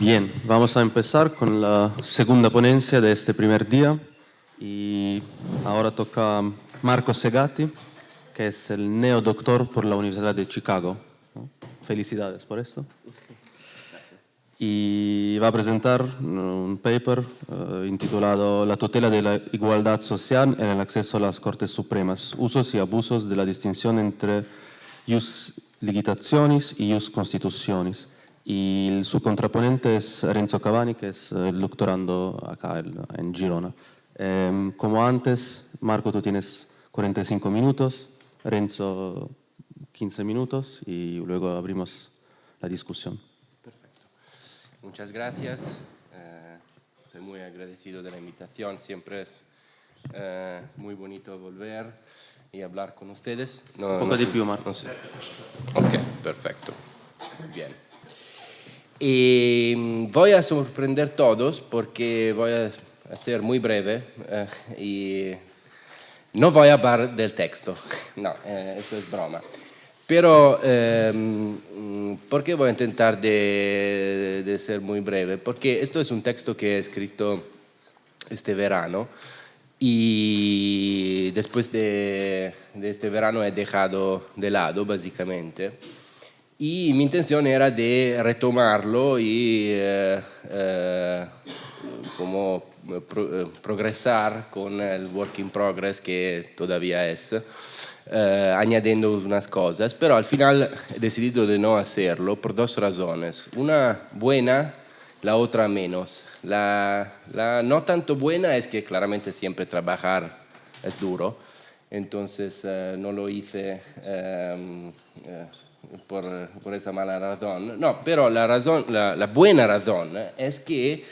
Bien, vamos a empezar con la segunda ponencia de este primer día y ahora toca a Marco Segatti, que es el neodoctor por la Universidad de Chicago. ¿No? Felicidades por esto. Y va a presentar un paper intitulado La tutela de la igualdad social en el acceso a las Cortes Supremas, usos y abusos de la distinción entre ius legitationis y ius constitutionis. Y su contraponente es Renzo Cavani, que es el doctorando acá en Girona. Como antes, Marco, tú tienes 45 minutos, Renzo 15 minutos y luego abrimos la discusión. Perfecto. Muchas gracias. Estoy muy agradecido de la invitación. Siempre es muy bonito volver y hablar con ustedes. Un poco de più, Marco. No sé. Ok, perfecto. Bien. Y voy a sorprender a todos porque voy a ser muy breve y no voy a hablar del texto. No, esto es broma. Pero, ¿por qué voy a intentar de ser muy breve? Porque esto es un texto que he escrito este verano y después de este verano he dejado de lado, básicamente. Y mi intención era de retomarlo y como progresar con el work in progress que todavía es, añadiendo unas cosas, pero al final he decidido de no hacerlo por dos razones. Una buena, la otra menos. La no tanto buena es que claramente siempre trabajar es duro, entonces no lo hice por esa mala razón. No, pero la buena razón es que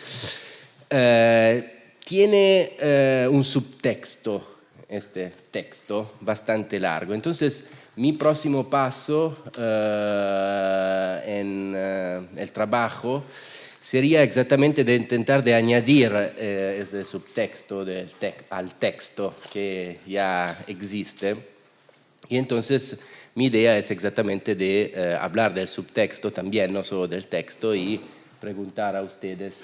tiene un subtexto, este texto, bastante largo. Entonces, mi próximo paso en el trabajo sería exactamente de intentar de añadir este subtexto al texto que ya existe. Y entonces mi idea es exactamente de hablar del subtexto también, no solo del texto, y preguntar a ustedes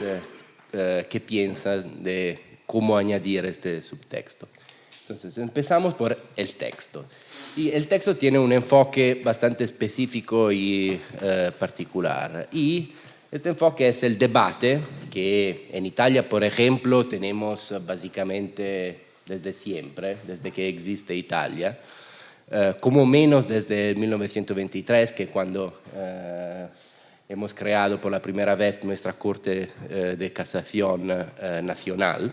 qué piensan de cómo añadir este subtexto. Entonces, empezamos por el texto. Y el texto tiene un enfoque bastante específico y particular. Y este enfoque es el debate, que en Italia, por ejemplo, tenemos básicamente desde siempre, desde que existe Italia, como menos desde 1923, que cuando hemos creado por la primera vez nuestra Corte de Casación Nacional.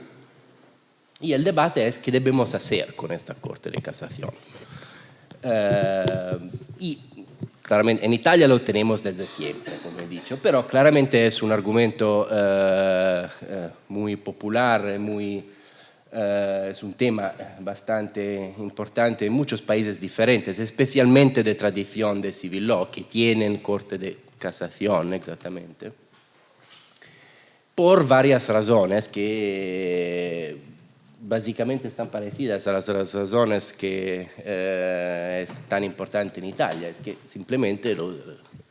Y el debate es qué debemos hacer con esta Corte de Casación. Y claramente en Italia lo tenemos desde siempre, como he dicho, pero claramente es un argumento muy popular, es un tema bastante importante en muchos países diferentes, especialmente de tradición de civil law, que tienen Corte de Casación exactamente, por varias razones que básicamente están parecidas a las razones que es tan importante en Italia. Es que simplemente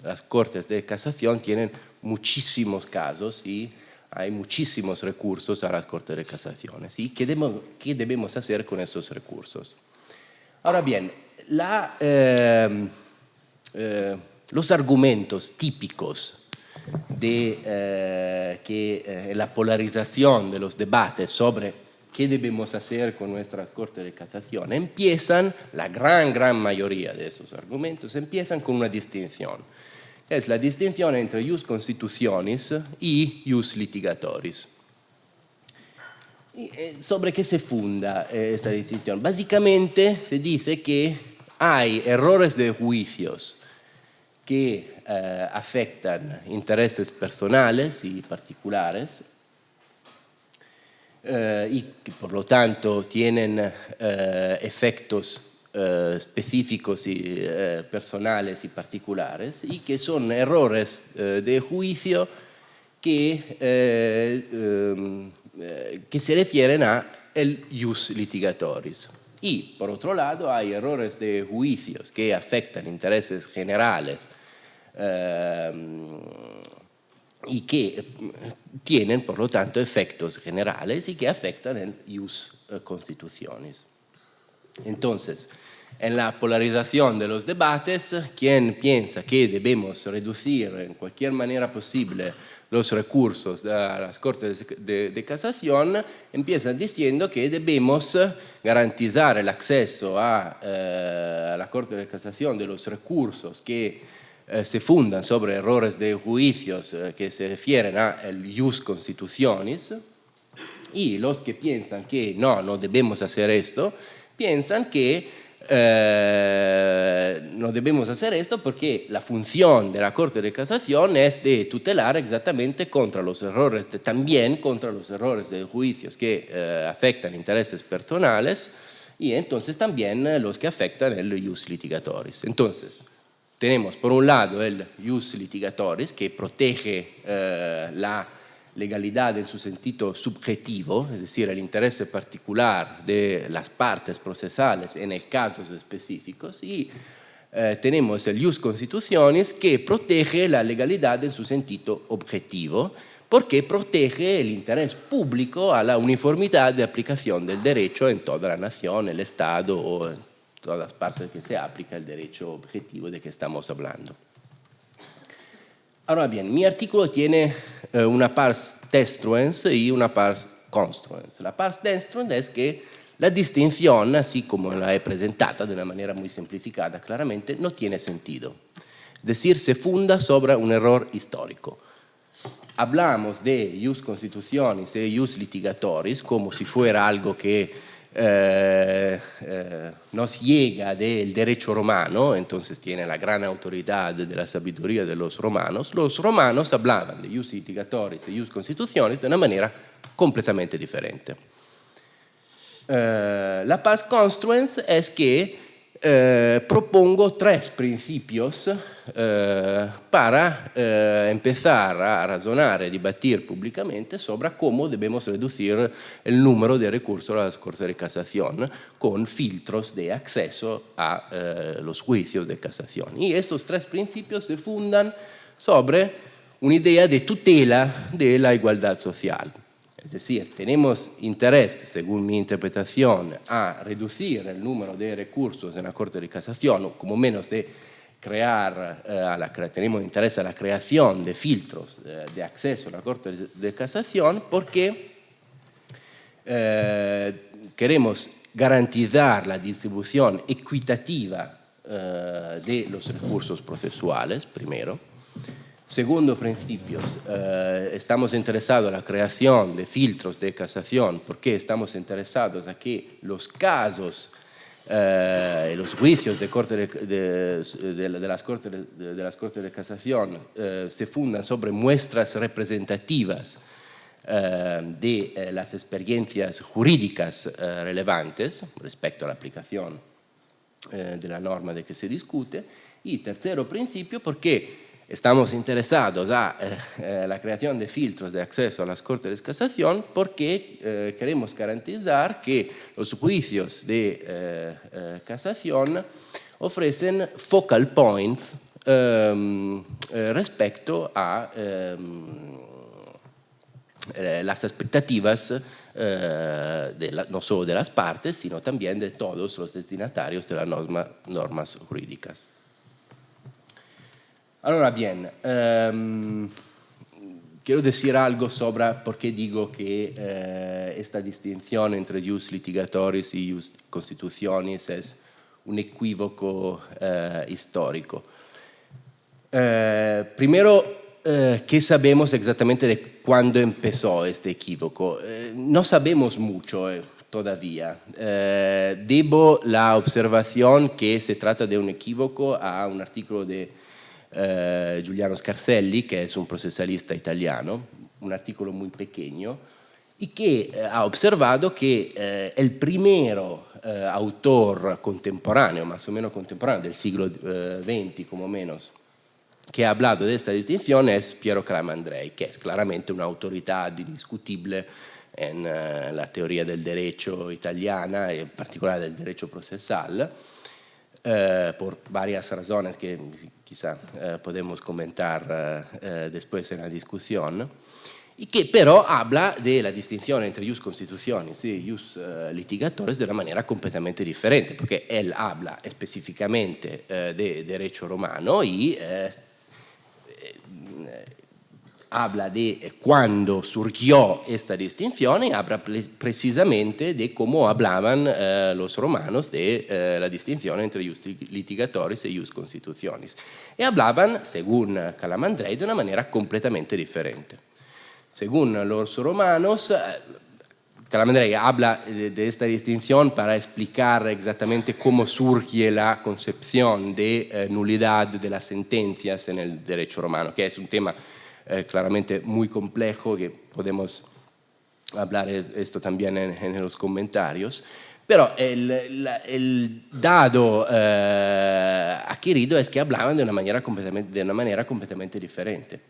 las Cortes de Casación tienen muchísimos casos y hay muchísimos recursos a las Cortes de Casación. ¿Y qué debemos hacer con esos recursos? Ahora bien, los argumentos típicos de la polarización de los debates sobre qué debemos hacer con nuestra Corte de Casación empiezan, la gran mayoría de esos argumentos empiezan con una distinción. Es la distinción entre ius constitutionis y ius litigatoris. ¿Sobre qué se funda esta distinción? Básicamente se dice que hay errores de juicios que afectan intereses personales y particulares y que por lo tanto tienen efectos específicos y personales y particulares, y que son errores de juicio que se refieren a el ius litigatoris. Y por otro lado hay errores de juicios que afectan intereses generales y que tienen, por lo tanto, efectos generales y que afectan el ius constitutionis. Entonces, en la polarización de los debates, quien piensa que debemos reducir en cualquier manera posible los recursos de las Cortes de Casación, empiezan diciendo que debemos garantizar el acceso a la Corte de Casación de los recursos que se fundan sobre errores de juicios que se refieren al ius constitutionis, y los que piensan que no debemos hacer esto, piensan que no debemos hacer esto porque la función de la Corte de Casación es de tutelar exactamente contra los errores, también contra los errores de juicios que afectan intereses personales y entonces también los que afectan el ius litigatoris. Entonces, tenemos por un lado el ius litigatoris que protege la legalidad en su sentido subjetivo, es decir, el interés particular de las partes procesales en el casos específicos, y tenemos el ius constitutionis que protege la legalidad en su sentido objetivo, porque protege el interés público a la uniformidad de aplicación del derecho en toda la nación, el Estado o en todas las partes que se aplica el derecho objetivo de que estamos hablando. Ahora bien, mi artículo tiene una pars destruens y una pars construens. La pars destruens es que la distinción, así como la he presentado de una manera muy simplificada, claramente no tiene sentido. Es decir, se funda sobre un error histórico. Hablamos de ius constitutionis e ius litigatoris como si fuera algo que nos llega del derecho romano, entonces tiene la gran autoridad de la sabiduría de los romanos. Los romanos hablaban de ius litigatoris e ius constitutionis de una manera completamente diferente. La pars construens es que propongo tres principios para empezar a razonar y debatir públicamente sobre cómo debemos reducir el número de recursos a las Cortes de Casación con filtros de acceso a los juicios de casación. Y estos tres principios se fundan sobre una idea de tutela de la igualdad social. Es decir, tenemos interés, según mi interpretación, a reducir el número de recursos en la Corte de Casación, o como menos de crear, tenemos interés a la creación de filtros de acceso a la Corte de Casación porque queremos garantizar la distribución equitativa de los recursos procesuales, primero. Segundo principio, estamos interesados en la creación de filtros de casación porque estamos interesados a que los casos, los juicios de las Cortes de Casación se fundan sobre muestras representativas de las experiencias jurídicas relevantes respecto a la aplicación de la norma de que se discute. Y tercero principio, porque estamos interesados a la creación de filtros de acceso a las Cortes de Casación porque queremos garantizar que los juicios de casación ofrecen focal points respecto a las expectativas no solo de las partes, sino también de todos los destinatarios de las normas jurídicas. Ahora bien, quiero decir algo sobre por qué digo que esta distinción entre ius litigatoris y ius constitutionis es un equívoco histórico. Primero, ¿qué sabemos exactamente de cuándo empezó este equívoco? No sabemos mucho todavía. Debo la observación que se trata de un equívoco a un artículo de Giuliano Scarselli, que es un procesalista italiano, un artículo muy pequeño, y que ha observado que el primero autor contemporáneo, más o menos contemporáneo, del siglo XX como menos, que ha hablado de esta distinción es Piero Calamandrei, que es claramente una autoridad indiscutible en la teoría del derecho italiana, y en particular del derecho procesal. por varias razones que quizá podemos comentar después en la discusión, y que pero habla de la distinción entre ius constitutionis y ius litigatores de una manera completamente diferente, porque él habla específicamente de derecho romano y habla de cuándo surgió esta distinción y habla precisamente de cómo hablaban los romanos de la distinción entre ius litigatores e ius constitutionis. Y hablaban, según Calamandrei, de una manera completamente diferente. Según los romanos, Calamandrei habla de esta distinción para explicar exactamente cómo surge la concepción de nulidad de las sentencias en el derecho romano, que es un tema claramente muy complejo, que podemos hablar esto también en los comentarios, pero el dado adquirido es que hablaban de una manera completamente diferente.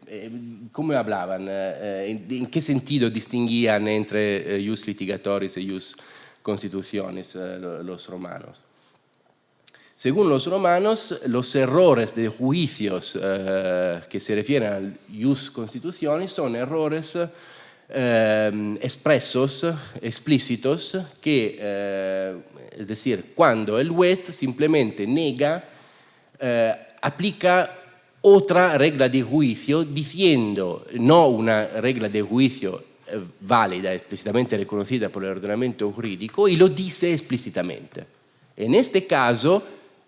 ¿Cómo hablaban? ¿En qué sentido distinguían entre ius litigatoris y ius constitutionis los romanos? Según los romanos, los errores de juicios que se refieren al ius constitutionis son errores expresos, explícitos, que, es decir, cuando el juez simplemente nega, aplica otra regla de juicio diciendo no una regla de juicio válida, explícitamente reconocida por el ordenamiento jurídico, y lo dice explícitamente. En este caso,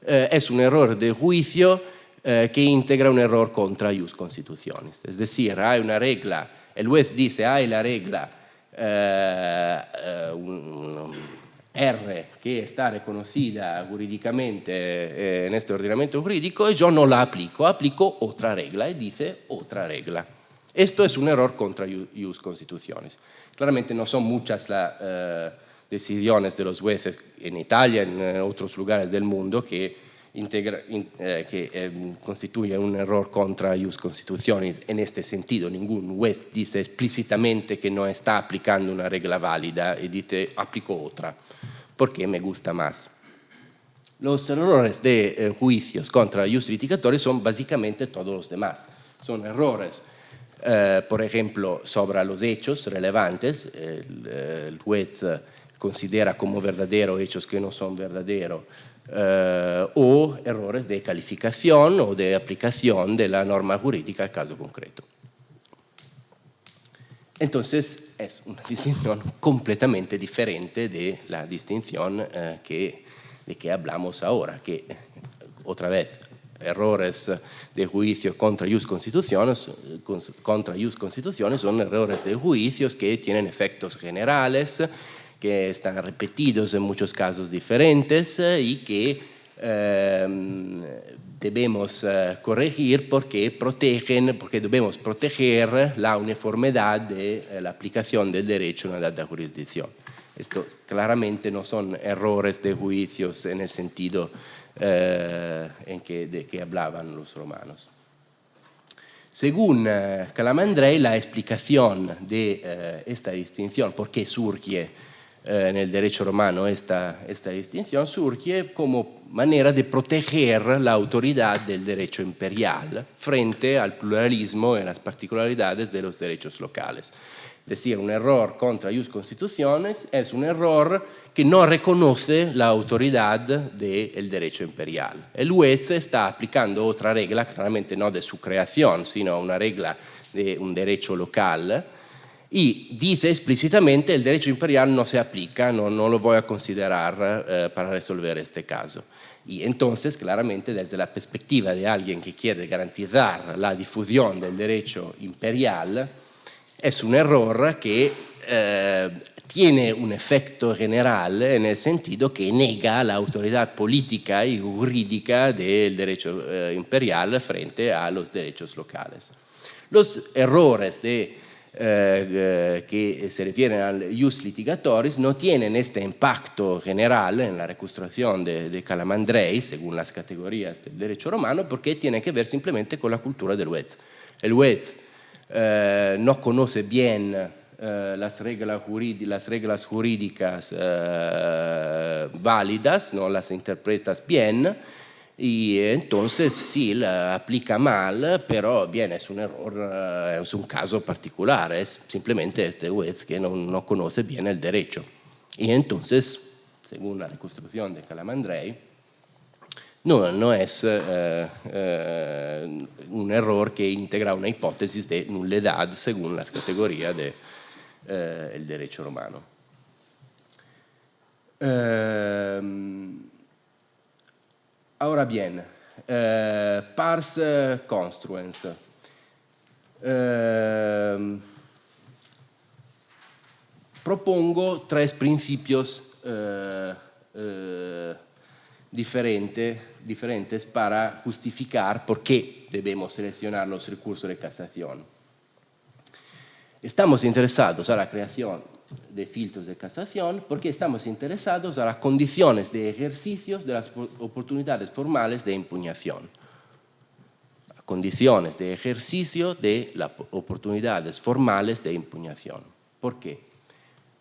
es un error de juicio que integra un error contra ius constitutionis. Es decir, hay una regla, el juez dice hay la regla R que está reconocida jurídicamente en este ordenamiento jurídico y yo no la aplico, aplico otra regla y dice otra regla. Esto es un error contra ius constitutionis. Claramente no son muchas las decisiones de los jueces en Italia, en otros lugares del mundo, que constituye un error contra ius constitutionis en este sentido. Ningún juez dice explícitamente que no está aplicando una regla válida y dice aplico otra, porque me gusta más. Los errores de juicios contra ius litigatores son básicamente todos los demás. Son errores, por ejemplo, sobre los hechos relevantes. El juez considera como verdadero hechos que no son verdaderos, o errores de calificación o de aplicación de la norma jurídica al caso concreto. Entonces es una distinción completamente diferente de la distinción de que hablamos ahora, que otra vez errores de juicio contra ius constitutionis son errores de juicios que tienen efectos generales, que están repetidos en muchos casos diferentes y que debemos corregir porque debemos proteger la uniformidad de la aplicación del derecho en una dada jurisdicción. Esto claramente no son errores de juicios en el sentido de que hablaban los romanos. Según Calamandrei, la explicación de esta distinción, por qué surge en el derecho romano esta distinción, surge como manera de proteger la autoridad del derecho imperial frente al pluralismo y las particularidades de los derechos locales. Es decir, un error contra ius constitutionis es un error que no reconoce la autoridad del derecho imperial. El juez está aplicando otra regla, claramente no de su creación, sino una regla de un derecho local, y dice explícitamente el derecho imperial no se aplica, no lo voy a considerar para resolver este caso. Y entonces, claramente, desde la perspectiva de alguien que quiere garantizar la difusión del derecho imperial, es un error que tiene un efecto general en el sentido que nega la autoridad política y jurídica del derecho imperial frente a los derechos locales. Los errores que se refieren al ius litigatoris no tienen este impacto general en la reconstrucción de Calamandrei, según las categorías del derecho romano, porque tiene que ver simplemente con la cultura del juez. El juez no conoce bien las reglas jurídicas válidas, no las interpretas bien, y entonces sí, la aplica mal, pero bien, es un error, es un caso particular, es simplemente este juez que no conoce bien el derecho. Y entonces, según la reconstrucción de Calamandrei, no es un error que integra una hipótesis de nulidad según las categorías del derecho romano. Ahora bien, pars construens. Propongo tres principios diferentes para justificar por qué debemos seleccionar los recursos de casación. Estamos interesados a la creación de filtros de casación porque estamos interesados a las condiciones de ejercicios de las oportunidades formales de impugnación. Condiciones de ejercicio de las oportunidades formales de impugnación. ¿Por qué?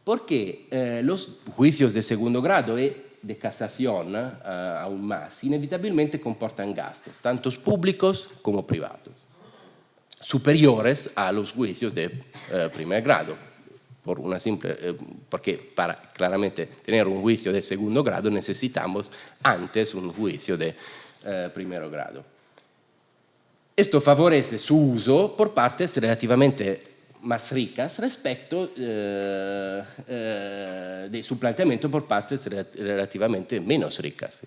Porque los juicios de segundo grado y de casación, aún más, inevitabilmente comportan gastos, tanto públicos como privados, superiores a los juicios de primer grado, porque para claramente tener un juicio de segundo grado necesitamos antes un juicio de primer grado. Esto favorece su uso por partes relativamente más ricas respecto de su planteamiento por partes relativamente menos ricas,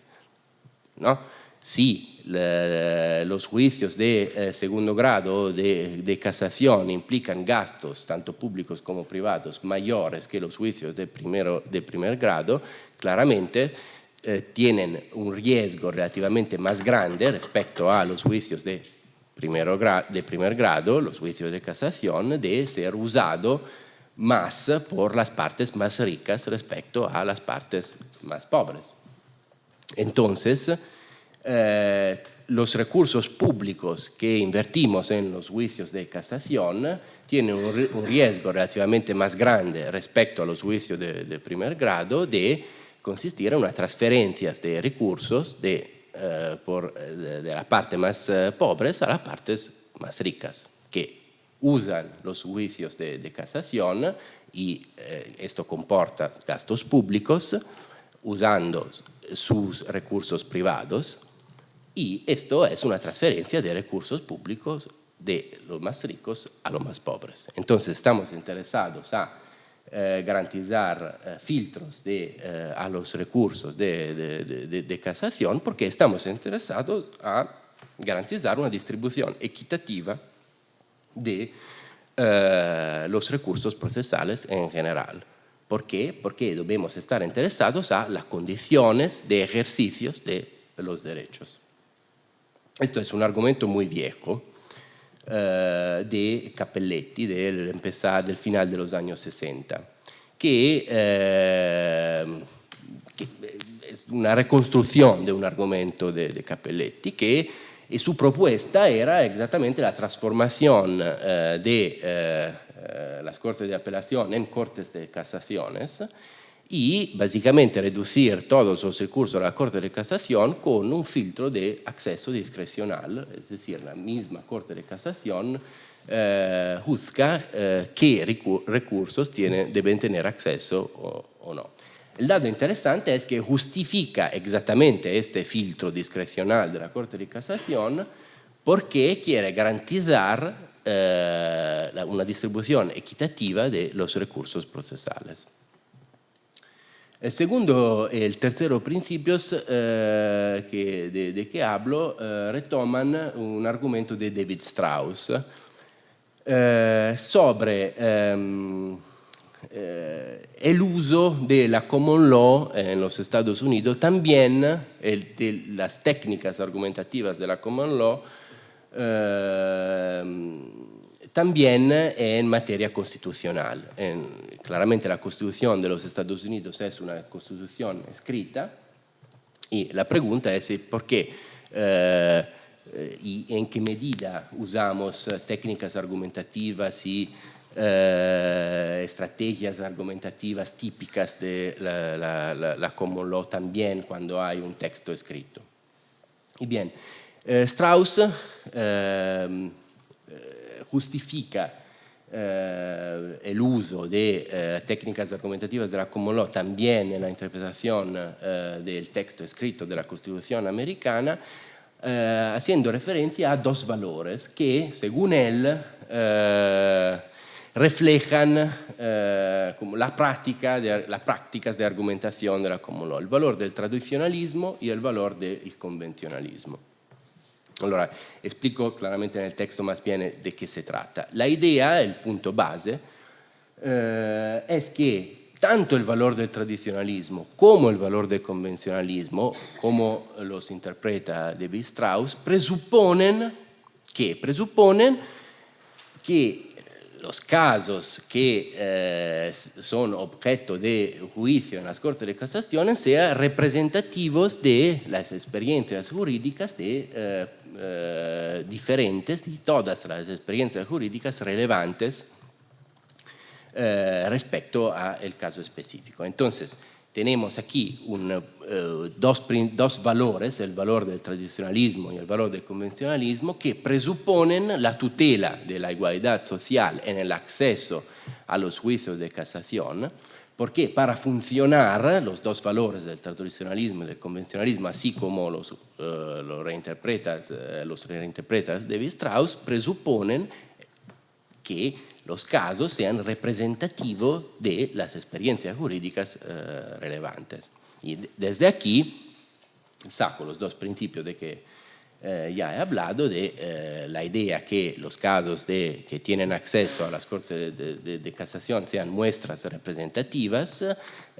¿no? Si los juicios de segundo grado de casación implican gastos, tanto públicos como privados, mayores que los juicios de primer grado, claramente tienen un riesgo relativamente más grande respecto a los juicios de primer grado, los juicios de casación, de ser usado más por las partes más ricas respecto a las partes más pobres. Entonces, los recursos públicos que invertimos en los juicios de casación tienen un riesgo relativamente más grande respecto a los juicios de primer grado de consistir en unas transferencias de recursos de las partes más pobres a las partes más ricas, que usan los juicios de casación y esto comporta gastos públicos usando sus recursos privados, y esto es una transferencia de recursos públicos de los más ricos a los más pobres. Entonces estamos interesados a garantizar filtros a los recursos de casación porque estamos interesados a garantizar una distribución equitativa de los recursos procesales en general. ¿Por qué? Porque debemos estar interesados a las condiciones de ejercicios de los derechos. Esto es un argumento muy viejo de Cappelletti del final de los años 60, que es una reconstrucción de un argumento de Cappelletti y su propuesta era exactamente la transformación de las cortes de apelación en cortes de casaciones y básicamente reducir todos los recursos a la Corte de Casación con un filtro de acceso discrecional, es decir, la misma Corte de Casación juzga qué recursos deben tener acceso o no. El dato interesante es que justifica exactamente este filtro discrecional de la Corte de Casación porque quiere garantizar una distribución equitativa de los recursos procesales. El tercero principios de que hablo retoman un argumento de David Strauss sobre el uso de la common law en los Estados Unidos, también de las técnicas argumentativas de la common law, también en materia constitucional. Claramente la Constitución de los Estados Unidos es una constitución escrita y la pregunta es por qué y en qué medida usamos técnicas argumentativas y estrategias argumentativas típicas de la common law también cuando hay un texto escrito. Y bien, Strauss justifica el uso de técnicas argumentativas de la common law también en la interpretación del texto escrito de la Constitución americana, haciendo referencia a dos valores que, según él, reflejan como las prácticas de argumentación de la common law, el valor del tradicionalismo y el valor del convencionalismo. Allora, explico claramente en el texto más bien de qué se trata. La idea, el punto base, es que tanto el valor del tradicionalismo como el valor del convencionalismo, como los interpreta David Strauss, presuponen que los casos que son objeto de juicio en las Cortes de Casación sean representativos de las experiencias jurídicas diferentes, de todas las experiencias jurídicas relevantes respecto al caso específico. Entonces, tenemos aquí dos valores, el valor del tradicionalismo y el valor del convencionalismo, que presuponen la tutela de la igualdad social en el acceso a los juicios de casación, porque para funcionar los dos valores del tradicionalismo y del convencionalismo, así como los reinterpreta David Strauss, presuponen que los casos sean representativos de las experiencias jurídicas relevantes. Y desde aquí saco los dos principios de que ya he hablado, de la idea que los casos que tienen acceso a las Cortes de Casación sean muestras representativas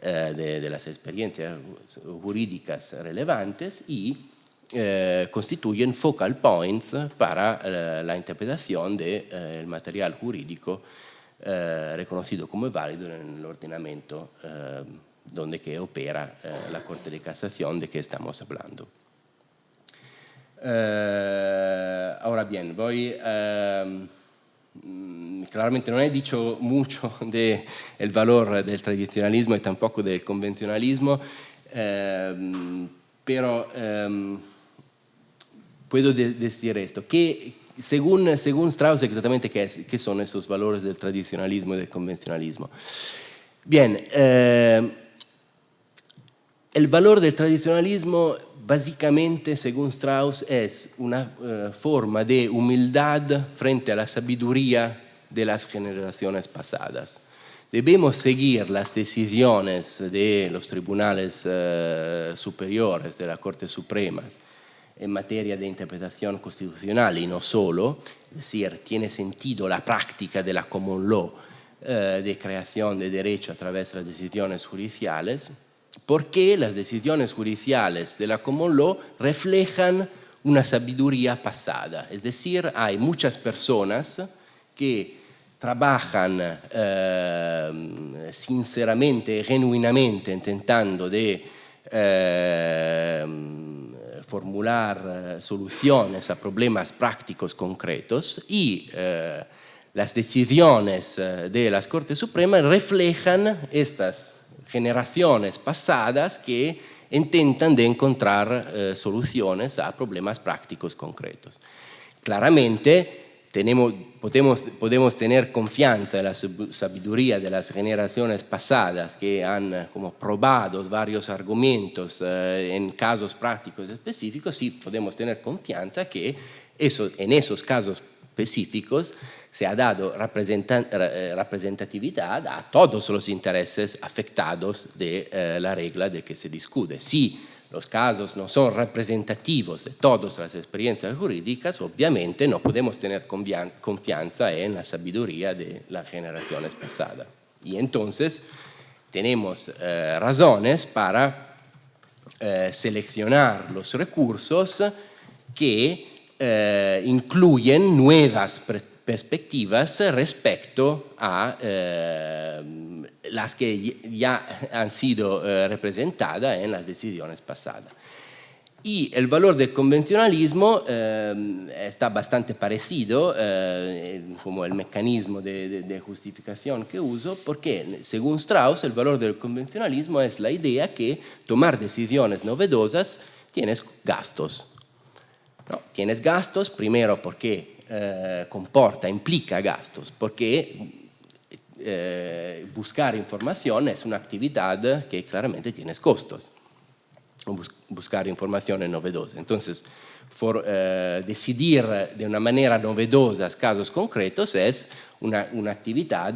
de las experiencias jurídicas relevantes y constituyen focal points para la interpretación del material jurídico reconocido como válido en el ordenamiento donde que opera la Corte de Casación de que estamos hablando. Ahora bien, claramente no he dicho mucho del valor del tradicionalismo y tampoco del convencionalismo, pero puedo decir esto, que según Strauss exactamente qué son esos valores del tradicionalismo y del convencionalismo. Bien, el valor del tradicionalismo básicamente, según Strauss, es una forma de humildad frente a la sabiduría de las generaciones pasadas. Debemos seguir las decisiones de los tribunales superiores, de las Cortes Supremas, en materia de interpretación constitucional y no solo, es decir, tiene sentido la práctica de la common law de creación de derecho a través de las decisiones judiciales, porque las decisiones judiciales de la common law reflejan una sabiduría pasada, es decir, hay muchas personas que trabajan sinceramente, genuinamente, intentando de formular soluciones a problemas prácticos concretos y las decisiones de las Cortes Supremas reflejan estas generaciones pasadas que intentan de encontrar soluciones a problemas prácticos concretos. Claramente podemos tener confianza en la sabiduría de las generaciones pasadas que han como probado varios argumentos en casos prácticos específicos, sí podemos tener confianza que en esos casos específicos se ha dado representatividad a todos los intereses afectados de la regla de que se discute. Si los casos no son representativos de todas las experiencias jurídicas, obviamente no podemos tener confianza en la sabiduría de las generaciones pasadas. Y entonces tenemos razones para seleccionar los recursos que incluyen nuevas perspectivas respecto a las que ya han sido representadas en las decisiones pasadas. Y el valor del convencionalismo está bastante parecido, como el mecanismo de justificación que uso, porque según Strauss el valor del convencionalismo es la idea que tomar decisiones novedosas tienes gastos. No, tienes gastos primero porque implica gastos, porque buscar información es una actividad que claramente tienes costos. Buscar informaciones novedosas. Entonces, decidir de una manera novedosa casos concretos es una actividad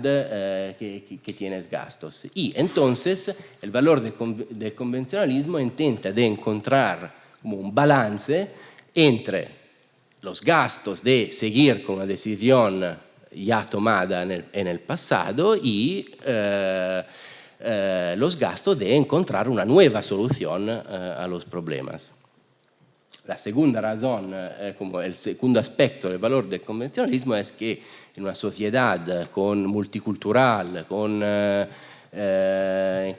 que tienes gastos. Y entonces el valor del convencionalismo intenta de encontrar como un balance entre los gastos de seguir con una decisión ya tomada en el pasado y los gastos de encontrar una nueva solución a los problemas. La segunda razón, como el segundo aspecto del valor del convencionalismo es que en una sociedad multicultural,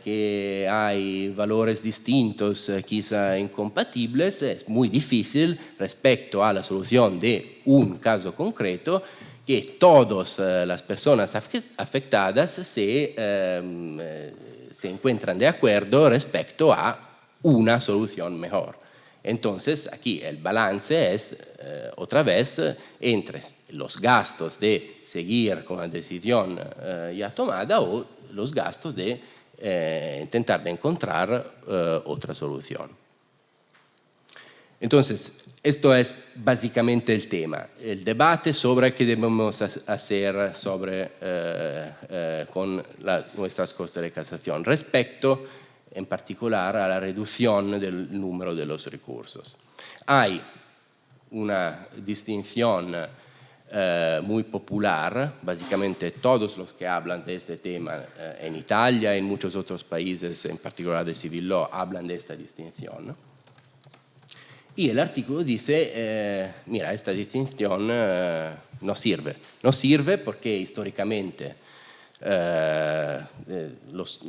que hay valores distintos, quizá incompatibles, es muy difícil respecto a la solución de un caso concreto que todas las personas afectadas se encuentran de acuerdo respecto a una solución mejor. Entonces, aquí el balance es, otra vez, entre los gastos de seguir con la decisión ya tomada o los gastos de intentar de encontrar otra solución. Entonces, esto es básicamente el tema, el debate sobre qué debemos hacer con nuestras cortes de casación respecto en particular a la reducción del número de los recursos. Hay una distinción muy popular, básicamente todos los que hablan de este tema en Italia y en muchos otros países, en particular de Civil Law, hablan de esta distinción. Y el artículo dice, mira, esta distinción no sirve. No sirve porque históricamente los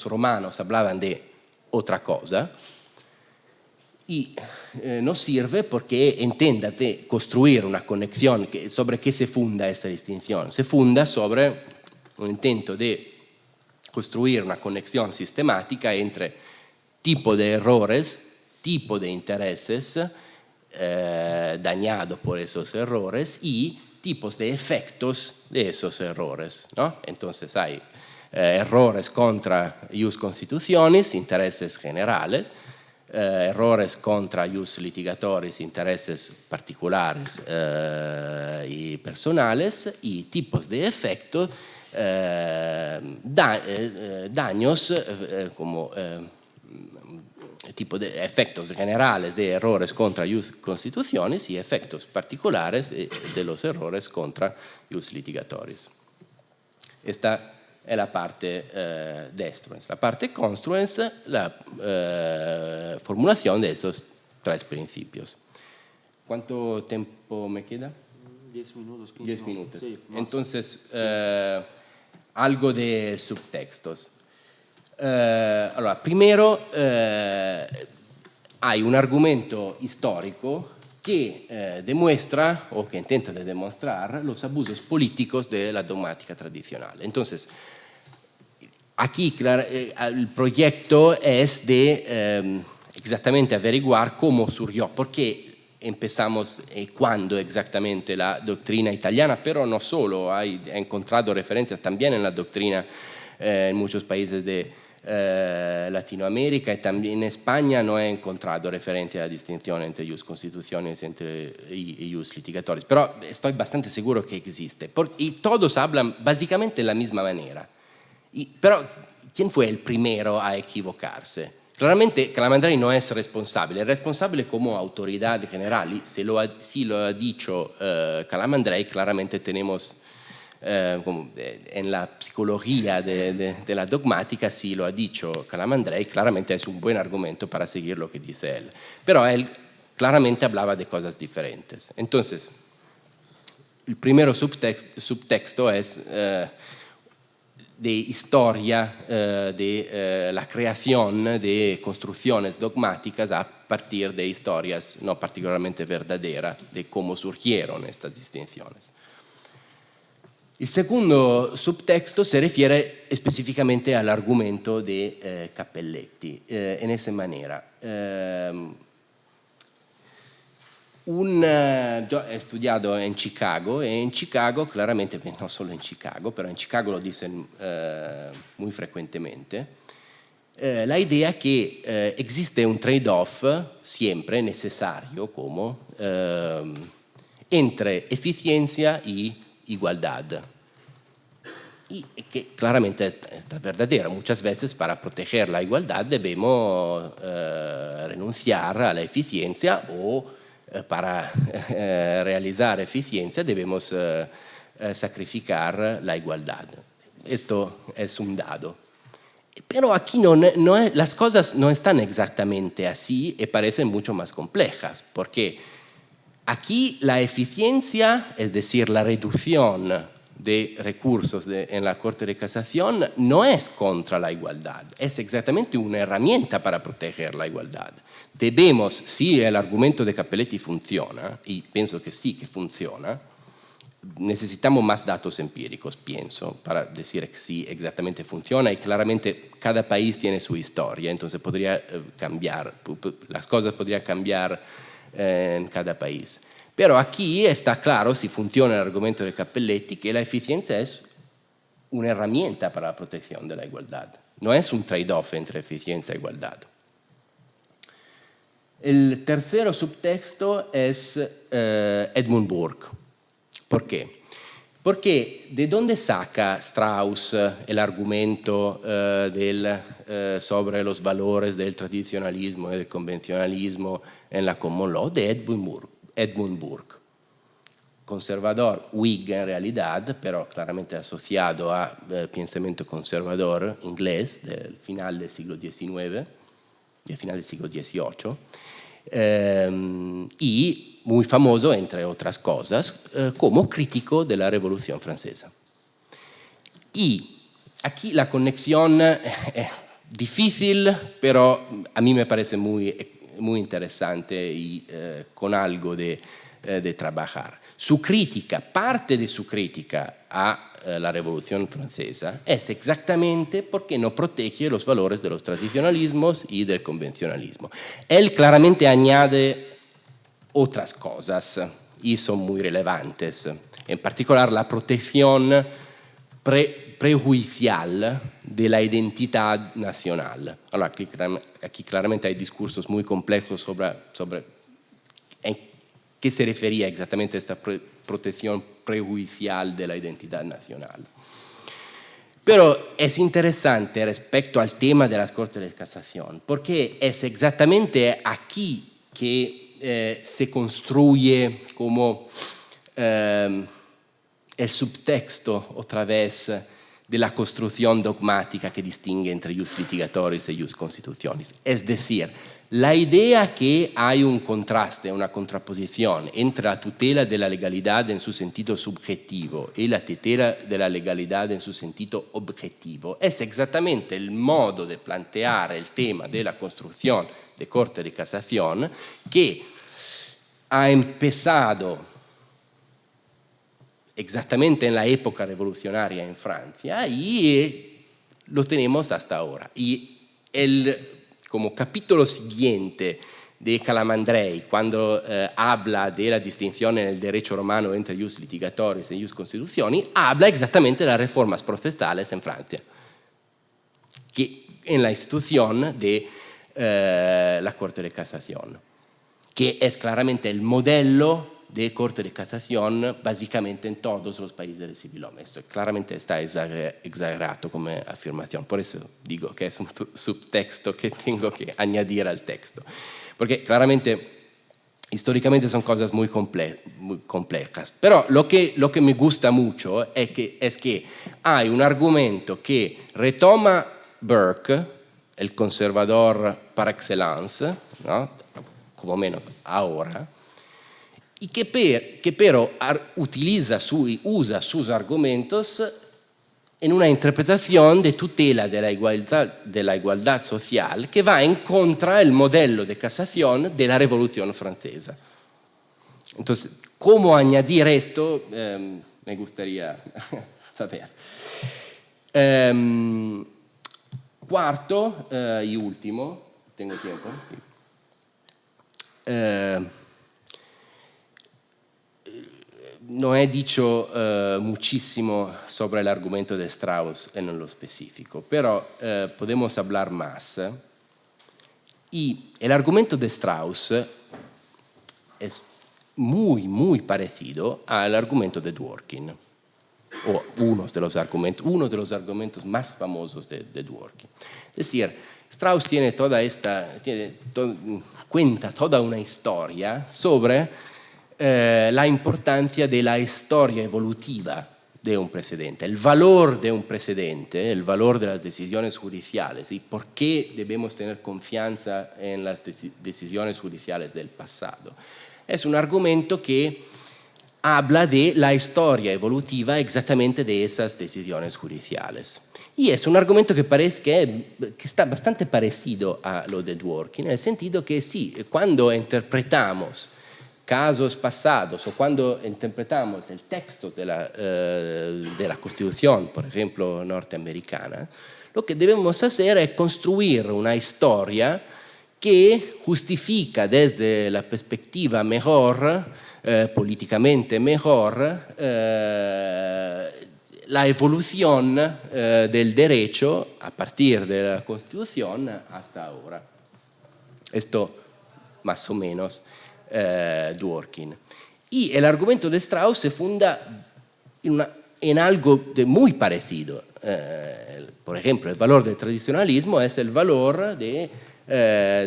romanos hablaban de otra cosa y no sirve porque intenta de construir una conexión sobre qué se funda esta distinción. Se funda sobre un intento de construir una conexión sistemática entre tipo de errores, tipo de intereses dañados por esos errores y tipos de efectos de esos errores, ¿no? Entonces hay errores contra ius constitutionis, intereses generales, errores contra ius litigatoris, intereses particulares y personales, y tipos de efectos, daños como tipo de efectos generales de errores contra ius constitutionis y efectos particulares de los errores contra ius litigatoris. Esta è la parte destruens. La parte construens, la formulación de esos tres principios. ¿Cuánto tiempo me queda? 10 minutos. 10 minutos. Sí, entonces, algo de subtextos. Allora, primero hay un argumento histórico que demuestra o que intenta de demostrar los abusos políticos de la dogmática tradicional. Entonces, aquí el proyecto es de exactamente averiguar cómo surgió, por qué empezamos y cuándo exactamente la doctrina italiana, pero no solo, he encontrado referencias también en la doctrina en muchos países de Latinoamérica y también en España no he encontrado referencia a la distinción entre ius constituciones y ius litigatorios, pero estoy bastante seguro que existe, y todos hablan básicamente de la misma manera. Pero, ¿quién fue el primero a equivocarse? Claramente Calamandrei no es responsable como autoridad general, y si lo ha dicho Calamandrei, claramente tenemos en la psicología de la dogmática, si lo ha dicho Calamandrei, claramente es un buen argumento para seguir lo que dice él. Pero él claramente hablaba de cosas diferentes. Entonces, el primero subtexto es de historia de la creación de construcciones dogmáticas a partir de historias no particularmente verdaderas de cómo surgieron estas distinciones. Il secondo subtexto se refiere específicamente al argumento de Cappelletti, en esa manera. Yo he estudiado en Chicago, e in Chicago claramente, no solo in Chicago, pero in Chicago lo dicen muy frecuentemente, la idea que existe un trade-off siempre necesario como entre eficiencia y igualdad. Y que claramente está verdadera. Muchas veces para proteger la igualdad debemos renunciar a la eficiencia o para realizar eficiencia debemos sacrificar la igualdad. Esto es un dado. Pero aquí las cosas no están exactamente así y parecen mucho más complejas, porque aquí la eficiencia, es decir, la reducción de recursos en la Corte de Casación, no es contra la igualdad, es exactamente una herramienta para proteger la igualdad. Debemos, si el argumento de Cappelletti funciona, y pienso que sí que funciona, necesitamos más datos empíricos, pienso, para decir que sí, exactamente funciona, y claramente cada país tiene su historia, entonces podría cambiar, las cosas podrían cambiar en cada país. Pero aquí está claro, si funciona el argumento de Cappelletti, que la eficiencia es una herramienta para la protección de la igualdad. No es un trade-off entre eficiencia e igualdad. El tercer subtexto es Edmund Burke. ¿Por qué? Porque ¿de dónde saca Strauss el argumento sobre los valores del tradicionalismo y del convencionalismo en la common law? De Edmund Burke, conservador Whig en realidad, pero claramente asociado a pensamiento conservador inglés del final del siglo XIX, del final del siglo XVIII, y muy famoso, entre otras cosas, como crítico de la Revolución Francesa. Y aquí la conexión es difícil, pero a mí me parece muy interesante y con algo de trabajar. Su crítica, parte de su crítica a la Revolución Francesa es exactamente porque no protege los valores de los tradicionalismos y del convencionalismo. Él claramente añade otras cosas y son muy relevantes, en particular la protección prejuicial de la identidad nacional. Ahora, aquí claramente hay discursos muy complejos sobre en qué se refería exactamente esta protección prejuicial de la identidad nacional. Pero es interesante respecto al tema de las Cortes de Casación, porque es exactamente aquí que se construye como el subtexto otra vez de la construcción dogmática que distingue entre ius litigatoris y ius constitutionis. Es decir, la idea que hay un contraste, una contraposición entre la tutela de la legalidad en su sentido subjetivo y la tutela de la legalidad en su sentido objetivo es exactamente el modo de plantear el tema de la construcción de Corte de Casación que ha empezado exactamente en la época revolucionaria en Francia y lo tenemos hasta ahora. Y como capítulo siguiente de Calamandrei, cuando habla de la distinción en el derecho romano entre ius litigatoris y ius constitutionis, habla exactamente de las reformas procesales en Francia, que en la institución de la Corte de Casación, que es claramente el modelo de Corte de Casación básicamente en todos los países del siglo. Esto claramente está exagerado como afirmación, por eso digo que es un subtexto que tengo que añadir al texto, porque claramente históricamente son cosas muy complejas, pero lo que me gusta mucho es que hay un argumento que retoma Burke, el conservador par excellence, ¿no? Como menos ahora, y que pero usa sus argumentos en una interpretación de tutela de la igualdad social que va en contra del modelo de casación de la Revolución Francesa. Entonces, ¿cómo añadir esto? Me gustaría saber. Cuarto y último, ¿tengo tiempo? Sí. No he dicho muchísimo sobre el argumento de Strauss en lo específico, pero podemos hablar más. Y el argumento de Strauss es muy, muy parecido al argumento de Dworkin, o uno de los argumentos más famosos de Dworkin. Es decir, Strauss cuenta toda una historia sobre la importancia de la historia evolutiva de un precedente, el valor de un precedente, el valor de las decisiones judiciales y por qué debemos tener confianza en las decisiones judiciales del pasado. Es un argumento que habla de la historia evolutiva exactamente de esas decisiones judiciales. Y es un argumento que está bastante parecido a lo de Dworkin, en el sentido que sí, cuando interpretamos casos pasados o cuando interpretamos el texto de la Constitución, por ejemplo, norteamericana, lo que debemos hacer es construir una historia que justifica desde la perspectiva mejor, políticamente mejor, la evolución del derecho a partir de la Constitución hasta ahora. Esto más o menos Dworkin. Y el argumento de Strauss se funda en algo muy parecido. Por ejemplo, el valor del tradicionalismo es el valor de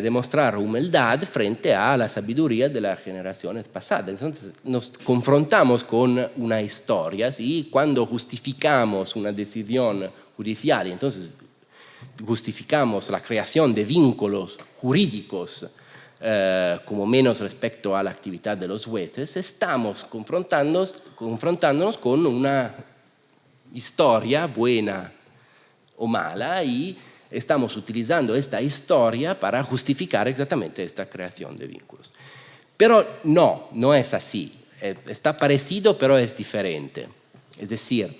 demostrar humildad frente a la sabiduría de las generaciones pasadas. Entonces nos confrontamos con una historia, ¿sí? Cuando justificamos una decisión judicial, entonces justificamos la creación de vínculos jurídicos como menos respecto a la actividad de los jueces, estamos confrontándonos con una historia buena o mala y estamos utilizando esta historia para justificar exactamente esta creación de vínculos. Pero no es así. Está parecido, pero es diferente. Es decir,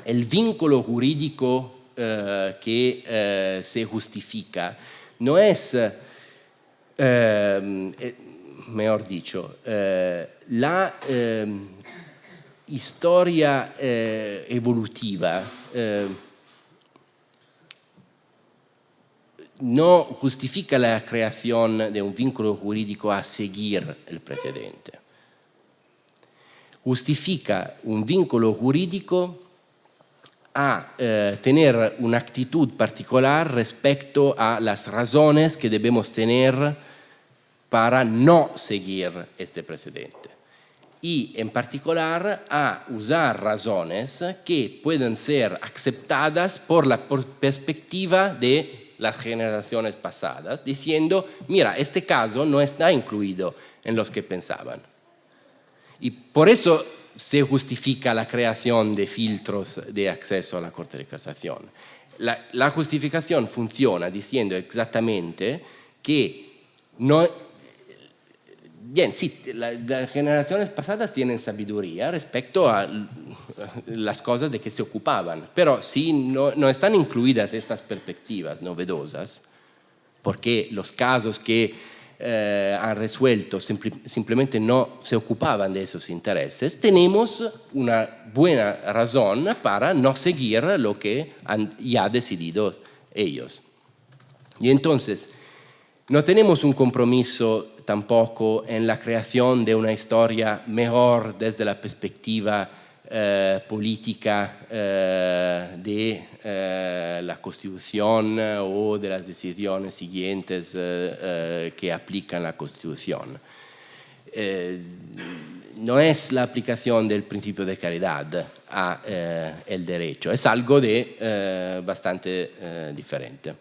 el vínculo jurídico que se justifica no es, mejor dicho, la historia evolutiva no justifica la creación de un vínculo jurídico a seguir el precedente. Justifica un vínculo jurídico a tener una actitud particular respecto a las razones que debemos tener para no seguir este precedente. Y en particular a usar razones que pueden ser aceptadas por la perspectiva de las generaciones pasadas, diciendo, mira, este caso no está incluido en los que pensaban. Y por eso se justifica la creación de filtros de acceso a la Corte de Casación. La justificación funciona diciendo exactamente que no... Bien, sí, las generaciones pasadas tienen sabiduría respecto a las cosas de que se ocupaban, pero si no están incluidas estas perspectivas novedosas, porque los casos que han resuelto simplemente no se ocupaban de esos intereses, tenemos una buena razón para no seguir lo que han ya decidido ellos. Y entonces, no tenemos un compromiso tampoco en la creación de una historia mejor desde la perspectiva política de la Constitución o de las decisiones siguientes que aplican la Constitución. No es la aplicación del principio de caridad al derecho, es algo de bastante diferente.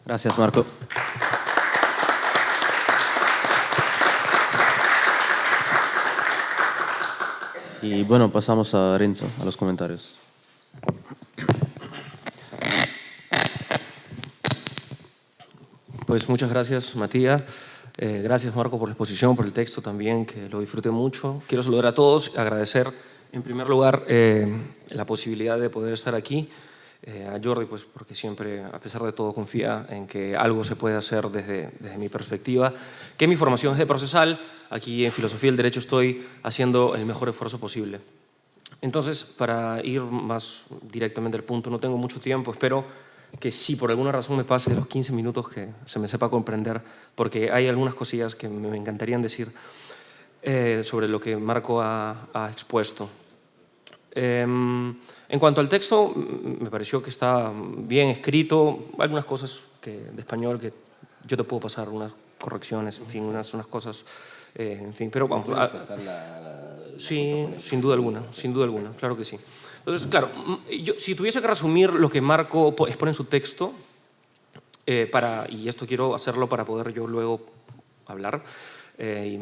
Gracias, Marco. Y bueno, pasamos a Renzo, a los comentarios. Pues muchas gracias, Matías. Gracias, Marco, por la exposición, por el texto también, que lo disfruté mucho. Quiero saludar a todos, agradecer en primer lugar la posibilidad de poder estar aquí. A Jordi, pues porque siempre, a pesar de todo, confía en que algo se puede hacer desde mi perspectiva, que mi formación es de procesal. Aquí en Filosofía del Derecho estoy haciendo el mejor esfuerzo posible. Entonces, para ir más directamente al punto, no tengo mucho tiempo, espero que si por alguna razón me pase de los 15 minutos que se me sepa comprender, porque hay algunas cosillas que me encantarían decir sobre lo que Marco ha expuesto. En cuanto al texto, me pareció que está bien escrito, algunas cosas de español que yo te puedo pasar, unas correcciones, en fin, unas cosas, en fin, pero vamos. Sí, sin duda alguna, claro que sí. Entonces, claro, si tuviese que resumir lo que Marco expone en su texto, y esto quiero hacerlo para poder yo luego hablar y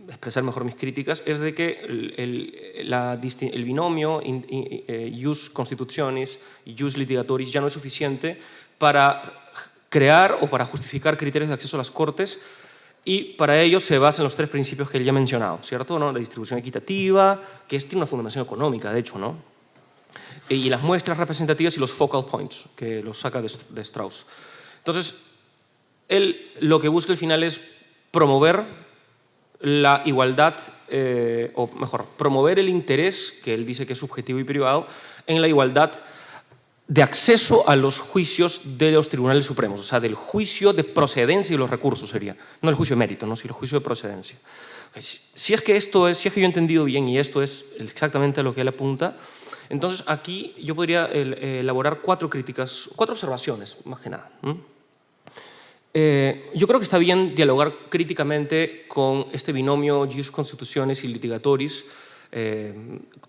expresar mejor mis críticas, es de que el binomio ius constitutionis y ius litigatoris ya no es suficiente para crear o para justificar criterios de acceso a las Cortes, y para ello se basa en los tres principios que él ya ha mencionado, ¿cierto? ¿No? La distribución equitativa, que tiene una fundamentación económica, de hecho, ¿no? Y las muestras representativas y los focal points, que los saca de Strauss. Entonces, él lo que busca al final es promover la igualdad, o mejor, promover el interés, que él dice que es subjetivo y privado, en la igualdad de acceso a los juicios de los tribunales supremos, o sea, del juicio de procedencia y los recursos sería, no el juicio de mérito, ¿no? Sino el juicio de procedencia. Si es que yo he entendido bien y esto es exactamente a lo que él apunta, entonces aquí yo podría elaborar cuatro observaciones, más que nada. Yo creo que está bien dialogar críticamente con este binomio jus constitutionis y litigatoris,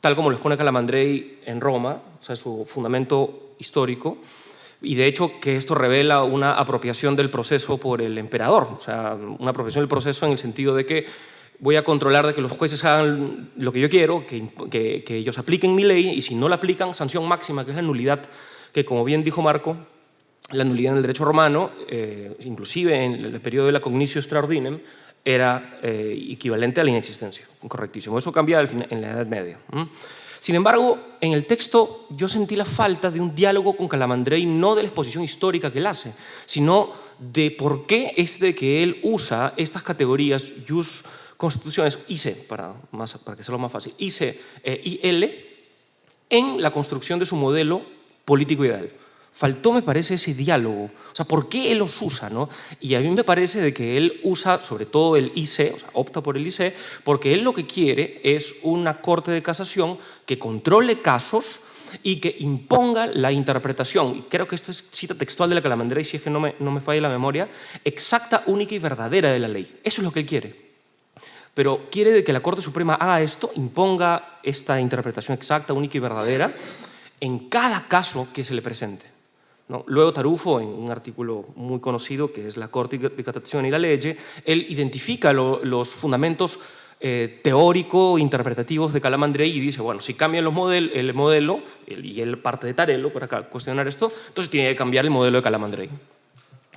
tal como lo expone Calamandrei en Roma, o sea, su fundamento histórico, y de hecho que esto revela una apropiación del proceso por el emperador, o sea, una apropiación del proceso en el sentido de que voy a controlar de que los jueces hagan lo que yo quiero, que ellos apliquen mi ley, y si no la aplican, sanción máxima, que es la nulidad, que como bien dijo Marco, la nulidad en el derecho romano, inclusive en el periodo de la cognitio extra ordinem, era equivalente a la inexistencia, correctísimo. Eso cambia en la Edad Media. Sin embargo, en el texto yo sentí la falta de un diálogo con Calamandrei, no de la exposición histórica que él hace, sino de por qué es de que él usa estas categorías jus constituciones, IC, para que sea lo más fácil, IC y L, en la construcción de su modelo político ideal. Faltó, me parece, ese diálogo. O sea, ¿por qué él los usa, no? Y a mí me parece de que él usa sobre todo el IC, o sea, opta por el IC, porque él lo que quiere es una corte de casación que controle casos y que imponga la interpretación, y creo que esto es cita textual de la Calamandrei, si es que no me falla la memoria, exacta, única y verdadera de la ley. Eso es lo que él quiere. Pero quiere de que la Corte Suprema haga esto, imponga esta interpretación exacta, única y verdadera en cada caso que se le presente, ¿no? Luego Tarufo, en un artículo muy conocido que es La Corte di Cassazione y la Legge, él identifica los fundamentos teórico-interpretativos de Calamandrei y dice, bueno, si cambian el modelo, y él parte de Tarello para cuestionar esto, entonces tiene que cambiar el modelo de Calamandrei.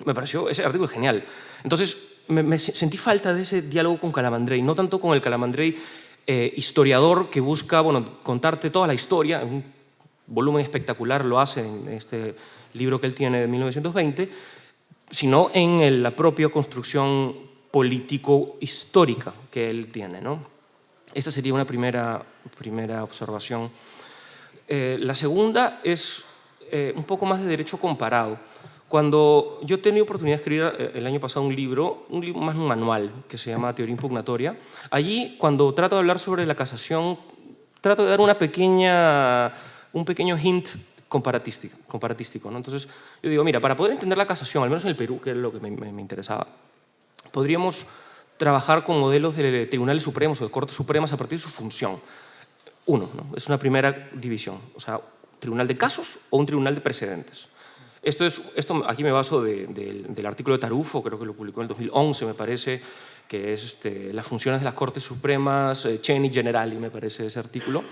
Me pareció ese artículo genial. Entonces, me sentí falta de ese diálogo con Calamandrei, no tanto con el Calamandrei historiador que busca, bueno, contarte toda la historia, en un volumen espectacular lo hace en este libro que él tiene de 1920, sino en la propia construcción político-histórica que él tiene, ¿no? Esta sería una primera observación. La segunda es un poco más de derecho comparado. Cuando yo tenía oportunidad de escribir el año pasado un libro más un manual, que se llama Teoría Impugnatoria, allí cuando trato de hablar sobre la casación, trato de dar un pequeño hint comparatístico, ¿no? Entonces yo digo, mira, para poder entender la casación, al menos en el Perú, que es lo que me interesaba, podríamos trabajar con modelos de tribunales supremos o de cortes supremas a partir de su función. Uno, ¿no? Es una primera división, o sea, tribunal de casos o un tribunal de precedentes. Esto aquí me baso del artículo de Tarufo, creo que lo publicó en el 2011, me parece, que es las funciones de las Cortes Supremas, Ceni Generali, me parece ese artículo,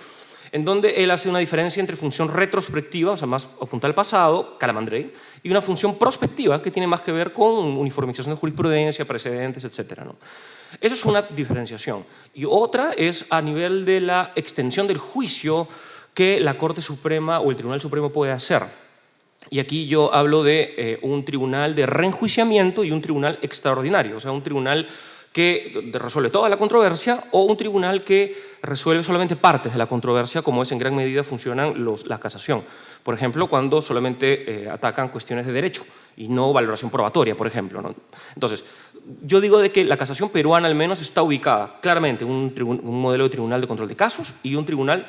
en donde él hace una diferencia entre función retrospectiva, o sea, más apunta al pasado, Calamandrei, y una función prospectiva que tiene más que ver con uniformización de jurisprudencia, precedentes, etc., ¿no? Eso es una diferenciación. Y otra es a nivel de la extensión del juicio que la Corte Suprema o el Tribunal Supremo puede hacer. Y aquí yo hablo de un tribunal de reenjuiciamiento y un tribunal extraordinario, o sea, un tribunal que resuelve toda la controversia o un tribunal que resuelve solamente partes de la controversia, como es en gran medida funcionan la casación. Por ejemplo, cuando solamente atacan cuestiones de derecho y no valoración probatoria, por ejemplo, ¿no? Entonces, yo digo de que la casación peruana al menos está ubicada claramente en un modelo de tribunal de control de casos y un tribunal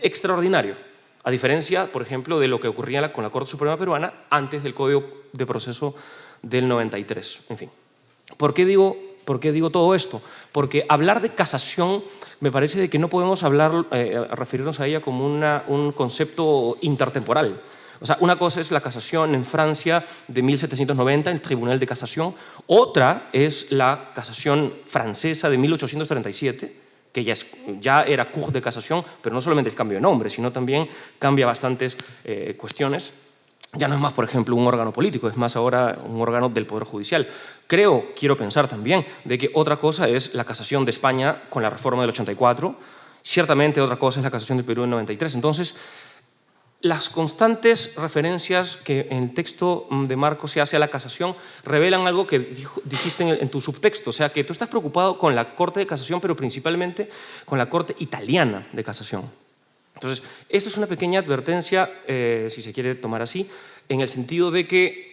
extraordinario, a diferencia, por ejemplo, de lo que ocurría con la Corte Suprema Peruana antes del Código de Proceso del 93. En fin, ¿por qué digo todo esto? Porque hablar de casación me parece de que no podemos referirnos a ella como un concepto intertemporal. O sea, una cosa es la casación en Francia de 1790, el Tribunal de Casación. Otra es la casación francesa de 1837, que ya era Cour de Casación, pero no solamente el cambio de nombre, sino también cambia bastantes cuestiones. Ya no es más, por ejemplo, un órgano político, es más ahora un órgano del Poder Judicial. Quiero pensar también de que otra cosa es la casación de España con la reforma del 84, ciertamente otra cosa es la casación del Perú en 93. Entonces, las constantes referencias que en el texto de Marco se hace a la casación revelan algo que dijiste en tu subtexto, o sea, que tú estás preocupado con la Corte de Casación, pero principalmente con la Corte Italiana de Casación. Entonces, esto es una pequeña advertencia, si se quiere tomar así, en el sentido de que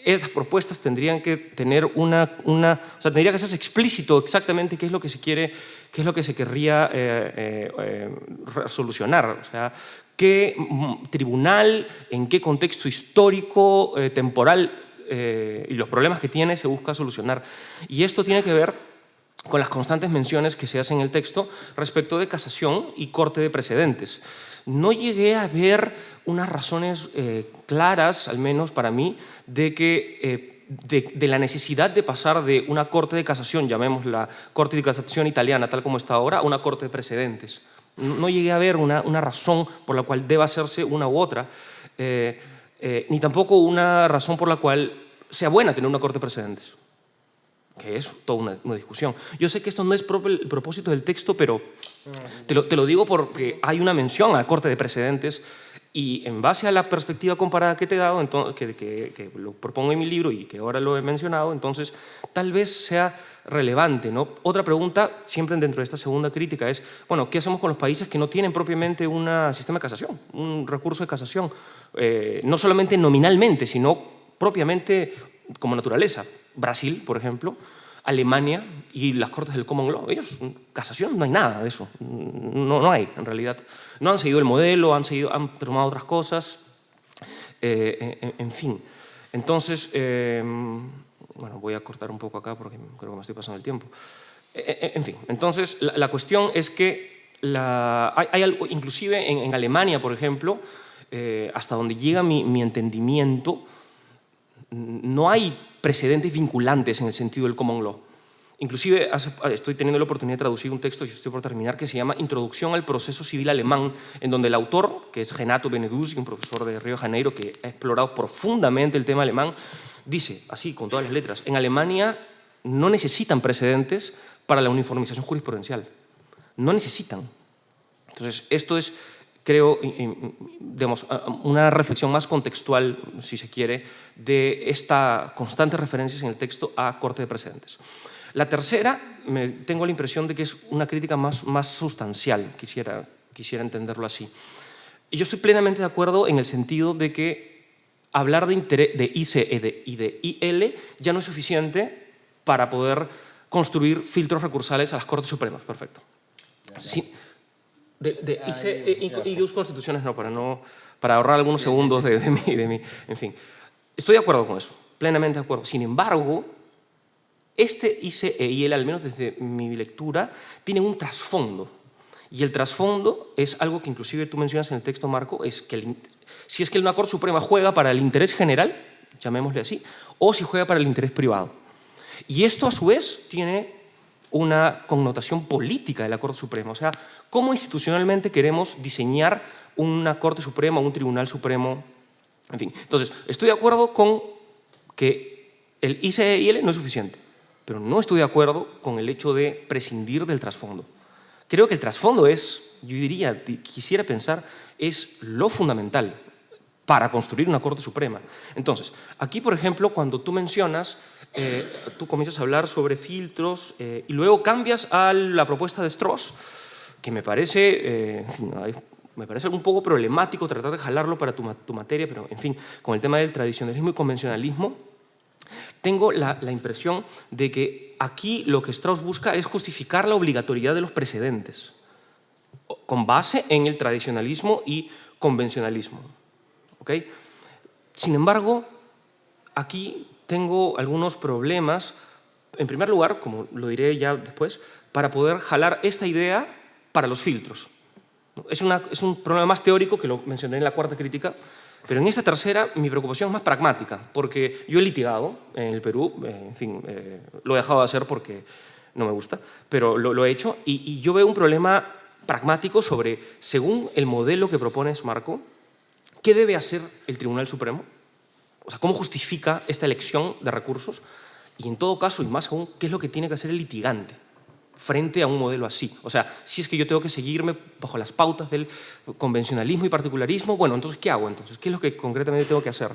estas propuestas tendrían que tener o sea, tendría que ser explícito exactamente qué es lo que se quiere, qué es lo que se querría solucionar. O sea, qué tribunal, en qué contexto histórico, temporal y los problemas que tiene se busca solucionar. Y esto tiene que ver con las constantes menciones que se hacen en el texto respecto de casación y corte de precedentes. No llegué a ver unas razones claras, al menos para mí, de la necesidad de pasar de una corte de casación, llamémosla corte de casación italiana, tal como está ahora, a una corte de precedentes. No llegué a ver una razón por la cual deba hacerse una u otra, ni tampoco una razón por la cual sea buena tener una corte de precedentes, que es toda una discusión. Yo sé que esto no es el propósito del texto, pero te lo digo porque hay una mención a la Corte de Precedentes y en base a la perspectiva comparada que te he dado, que lo propongo en mi libro y que ahora lo he mencionado, entonces tal vez sea relevante, ¿no? Otra pregunta, siempre dentro de esta segunda crítica, es, bueno, ¿qué hacemos con los países que no tienen propiamente un sistema de casación, un recurso de casación? No solamente nominalmente, sino propiamente como naturaleza. Brasil, por ejemplo, Alemania y las Cortes del Common Law. Ellos, casación, no hay nada de eso. No hay, en realidad. No han seguido el modelo, han tomado otras cosas. En fin. Entonces, bueno, voy a cortar un poco acá porque creo que me estoy pasando el tiempo. En fin, entonces, la cuestión es que hay algo, inclusive en Alemania, por ejemplo, hasta donde llega mi entendimiento, no hay precedentes vinculantes en el sentido del common law. Inclusive estoy teniendo la oportunidad de traducir un texto, yo estoy por terminar, que se llama Introducción al proceso civil alemán, en donde el autor, que es Renato Beneduzzi, un profesor de Río de Janeiro que ha explorado profundamente el tema alemán, dice, así, con todas las letras, en Alemania no necesitan precedentes para la uniformización jurisprudencial. No necesitan. Entonces, esto es, creo, digamos, una reflexión más contextual, si se quiere, de esta constante referencias en el texto a corte de precedentes. La tercera, tengo la impresión de que es una crítica más sustancial, quisiera entenderlo así. Y yo estoy plenamente de acuerdo en el sentido de que hablar de ICE y de IL ya no es suficiente para poder construir filtros recursales a las Cortes Supremas. Perfecto. Sí. De ICE y dos constituciones no, para ahorrar algunos segundos de mí. En fin, estoy de acuerdo con eso, plenamente de acuerdo. Sin embargo, este ICE y IL, al menos desde mi lectura, tienen un trasfondo. Y el trasfondo es algo que inclusive tú mencionas en el texto, Marco, es que si es que una Corte Suprema juega para el interés general, llamémosle así, o si juega para el interés privado. Y esto, a su vez, tiene una connotación política de la Corte Suprema. O sea, cómo institucionalmente queremos diseñar una Corte Suprema, un Tribunal Supremo, en fin. Entonces, estoy de acuerdo con que el ICIL no es suficiente, pero no estoy de acuerdo con el hecho de prescindir del trasfondo. Creo que el trasfondo es, yo diría, quisiera pensar, es lo fundamental para construir una Corte Suprema. Entonces, aquí, por ejemplo, cuando tú mencionas, tú comienzas a hablar sobre filtros y luego cambias a la propuesta de Strauss, que me parece un poco problemático tratar de jalarlo para tu materia, pero en fin, con el tema del tradicionalismo y convencionalismo, tengo la impresión de que aquí lo que Strauss busca es justificar la obligatoriedad de los precedentes, con base en el tradicionalismo y convencionalismo. ¿Okay? Sin embargo, aquí tengo algunos problemas, en primer lugar, como lo diré ya después, para poder jalar esta idea para los filtros. Es un problema más teórico, que lo mencioné en la cuarta crítica, pero en esta tercera mi preocupación es más pragmática, porque yo he litigado en el Perú, en fin, lo he dejado de hacer porque no me gusta, pero lo he hecho, y yo veo un problema pragmático sobre, según el modelo que propones, Marco, ¿qué debe hacer el Tribunal Supremo? O sea, ¿cómo justifica esta elección de recursos? Y en todo caso, y más aún, ¿qué es lo que tiene que hacer el litigante frente a un modelo así? O sea, si es que yo tengo que seguirme bajo las pautas del convencionalismo y particularismo, bueno, entonces, ¿qué hago entonces? ¿Qué es lo que concretamente tengo que hacer?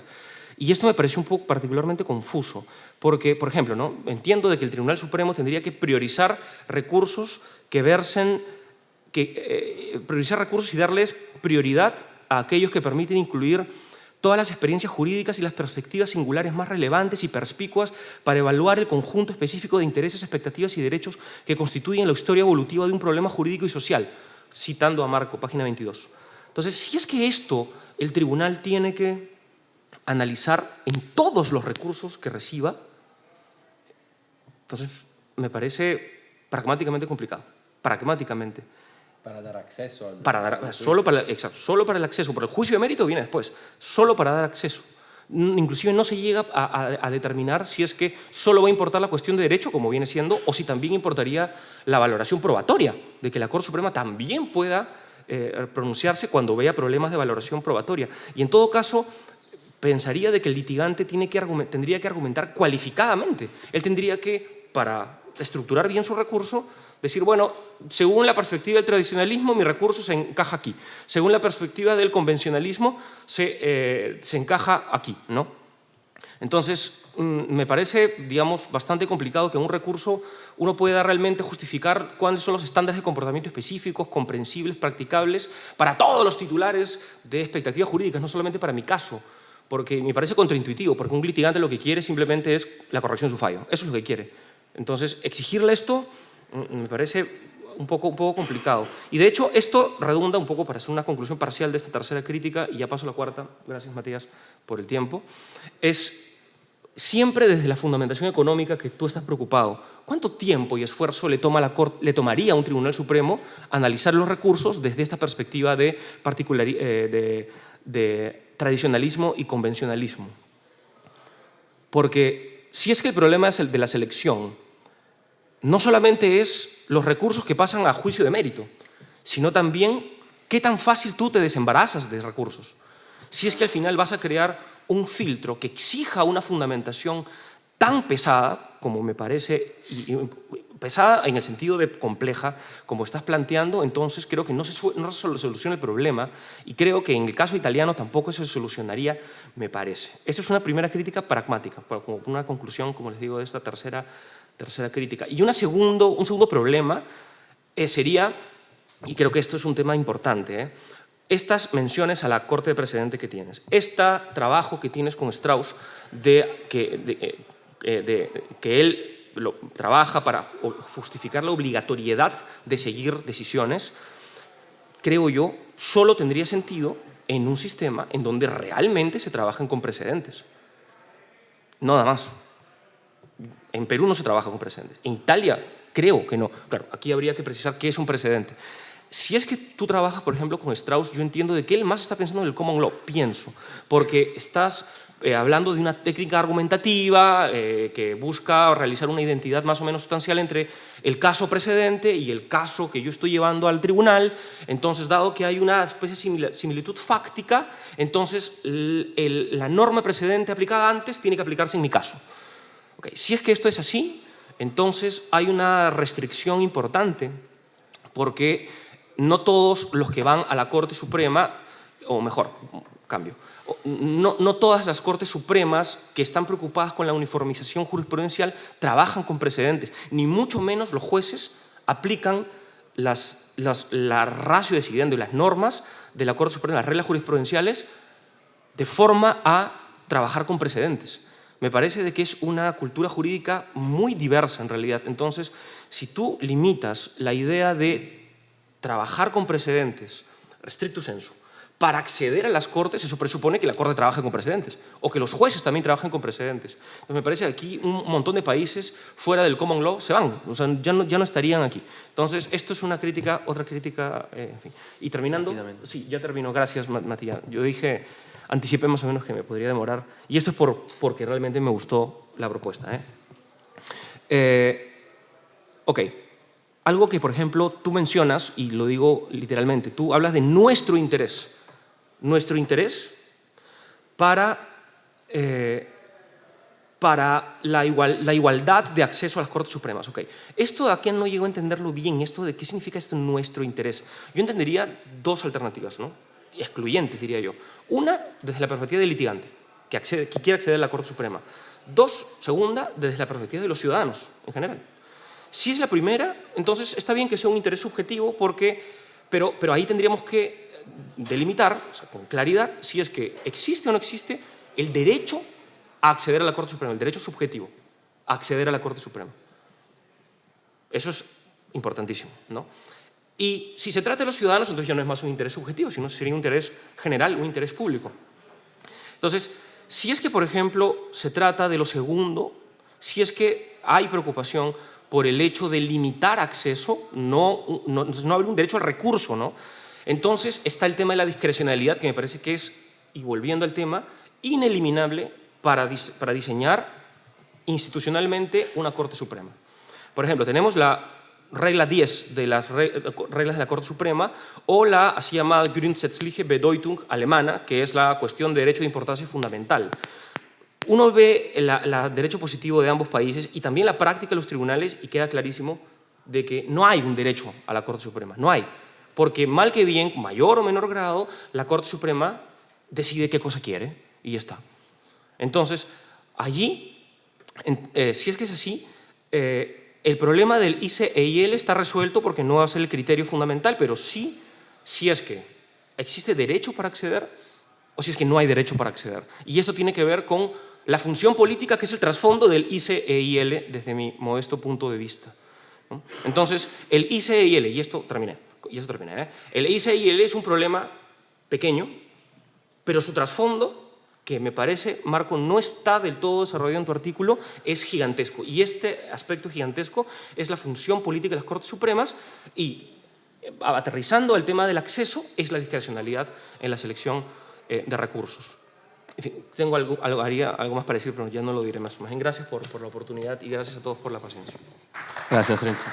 Y esto me pareció un poco particularmente confuso, porque, por ejemplo, ¿no? Entiendo de que el Tribunal Supremo tendría que priorizar recursos que versen, priorizar recursos y darles prioridad a aquellos que permiten incluir todas las experiencias jurídicas y las perspectivas singulares más relevantes y perspicuas para evaluar el conjunto específico de intereses, expectativas y derechos que constituyen la historia evolutiva de un problema jurídico y social, citando a Marco, página 22. Entonces, si es que esto el tribunal tiene que analizar en todos los recursos que reciba, entonces me parece pragmáticamente complicado, pragmáticamente. Para dar acceso al... Solo para el acceso, porque el juicio de mérito viene después, solo para dar acceso. Inclusive no se llega a determinar si es que solo va a importar la cuestión de derecho, como viene siendo, o si también importaría la valoración probatoria, de que la Corte Suprema también pueda pronunciarse cuando vea problemas de valoración probatoria. Y en todo caso, pensaría de que el litigante tendría que argumentar cualificadamente. Él tendría que, para estructurar bien su recurso, decir, bueno, según la perspectiva del tradicionalismo, mi recurso se encaja aquí. Según la perspectiva del convencionalismo, se encaja aquí, ¿no? Entonces, me parece, digamos, bastante complicado que en un recurso uno pueda realmente justificar cuáles son los estándares de comportamiento específicos, comprensibles, practicables, para todos los titulares de expectativas jurídicas, no solamente para mi caso, porque me parece contraintuitivo, porque un litigante lo que quiere simplemente es la corrección de su fallo. Eso es lo que quiere. Entonces, exigirle esto me parece un poco complicado. Y de hecho, esto redunda un poco, para hacer una conclusión parcial de esta tercera crítica, y ya paso a la cuarta, gracias Matías por el tiempo, es siempre desde la fundamentación económica que tú estás preocupado. ¿Cuánto tiempo y esfuerzo le tomaría a un Tribunal Supremo analizar los recursos desde esta perspectiva de tradicionalismo y convencionalismo? Porque si es que el problema es el de la selección, no solamente es los recursos que pasan a juicio de mérito, sino también qué tan fácil tú te desembarazas de recursos. Si es que al final vas a crear un filtro que exija una fundamentación tan pesada, como me parece, pesada en el sentido de compleja, como estás planteando, entonces creo que no se soluciona el problema, y creo que en el caso italiano tampoco se solucionaría, me parece. Esa es una primera crítica pragmática, como una conclusión, como les digo, de esta tercera crítica. Y un segundo problema sería, y creo que esto es un tema importante, estas menciones a la corte de precedente que tienes, este trabajo que tienes con Strauss de que él trabaja para justificar la obligatoriedad de seguir decisiones, creo yo, solo tendría sentido en un sistema en donde realmente se trabajan con precedentes. Nada más. En Perú no se trabaja con precedentes. En Italia creo que no. Claro, aquí habría que precisar qué es un precedente. si es que tú trabajas, por ejemplo, con Strauss, yo entiendo de que él más está pensando en el common law, pienso, porque estás hablando de una técnica argumentativa que busca realizar una identidad más o menos sustancial entre el caso precedente y el caso que yo estoy llevando al tribunal. Entonces, dado que hay una especie de similitud fáctica, entonces la norma precedente aplicada antes tiene que aplicarse en mi caso. Okay. Si es que esto es así, entonces hay una restricción importante, porque no todos los que van a la Corte Suprema, o mejor, cambio, no todas las Cortes Supremas que están preocupadas con la uniformización jurisprudencial trabajan con precedentes, ni mucho menos los jueces aplican la ratio decidiendo y las normas de la Corte Suprema, las reglas jurisprudenciales, de forma a trabajar con precedentes. Me parece de que es una cultura jurídica muy diversa en realidad. Entonces, si tú limitas la idea de trabajar con precedentes, stricto sensu, para acceder a las Cortes, eso presupone que la Corte trabaje con precedentes, o que los jueces también trabajen con precedentes. Entonces, me parece que aquí un montón de países fuera del common law se van, o sea, ya no estarían aquí. Entonces, esto es una crítica, otra crítica, en fin. Y terminando, sí, ya termino, gracias Matías. Yo dije, anticipé más o menos que me podría demorar, y esto es porque realmente me gustó la propuesta. Ok. Algo que, por ejemplo, tú mencionas, y lo digo literalmente, tú hablas de nuestro interés para la igualdad de acceso a las Cortes Supremas. Okay. Esto aquí no llego a entenderlo bien, esto de qué significa esto nuestro interés. Yo entendería dos alternativas, ¿no? Excluyentes, diría yo. Una, desde la perspectiva del litigante, que quiere acceder a la Corte Suprema. Dos, segunda, desde la perspectiva de los ciudadanos en general. Si es la primera, entonces está bien que sea un interés subjetivo, pero ahí tendríamos que delimitar, o sea, con claridad, si es que existe o no existe el derecho a acceder a la Corte Suprema, el derecho subjetivo a acceder a la Corte Suprema. Eso es importantísimo, ¿no? Y si se trata de los ciudadanos, entonces ya no es más un interés subjetivo, sino sería un interés general, un interés público. Entonces, si es que, por ejemplo, se trata de lo segundo, si es que hay preocupación por el hecho de limitar acceso, no haber un derecho al recurso, ¿no? Entonces está el tema de la discrecionalidad, que me parece que es, y volviendo al tema, ineliminable para diseñar institucionalmente una Corte Suprema. Por ejemplo, tenemos la regla 10 de las reglas de la Corte Suprema, o la así llamada Grundsätzliche Bedeutung alemana, que es la cuestión de derecho de importancia fundamental. Uno ve el derecho positivo de ambos países y también la práctica de los tribunales, y queda clarísimo de que no hay un derecho a la Corte Suprema, no hay. Porque mal que bien, mayor o menor grado, la Corte Suprema decide qué cosa quiere y ya está. Entonces, allí, si es que es así, el problema del ICEIL está resuelto porque no va a ser el criterio fundamental, pero sí, si es que existe derecho para acceder o si es que no hay derecho para acceder. Y esto tiene que ver con la función política, que es el trasfondo del ICEIL desde mi modesto punto de vista, ¿no? Entonces, el ICEIL, y esto terminé, el ICEIL es un problema pequeño, pero su trasfondo, que me parece, Marco, no está del todo desarrollado en tu artículo, es gigantesco. Y este aspecto gigantesco es la función política de las Cortes Supremas, y aterrizando al tema del acceso, es la discrecionalidad en la selección de recursos. En fin, haría algo más para decir, pero ya no lo diré más. Gracias por la oportunidad y gracias a todos por la paciencia. Gracias, Renzo.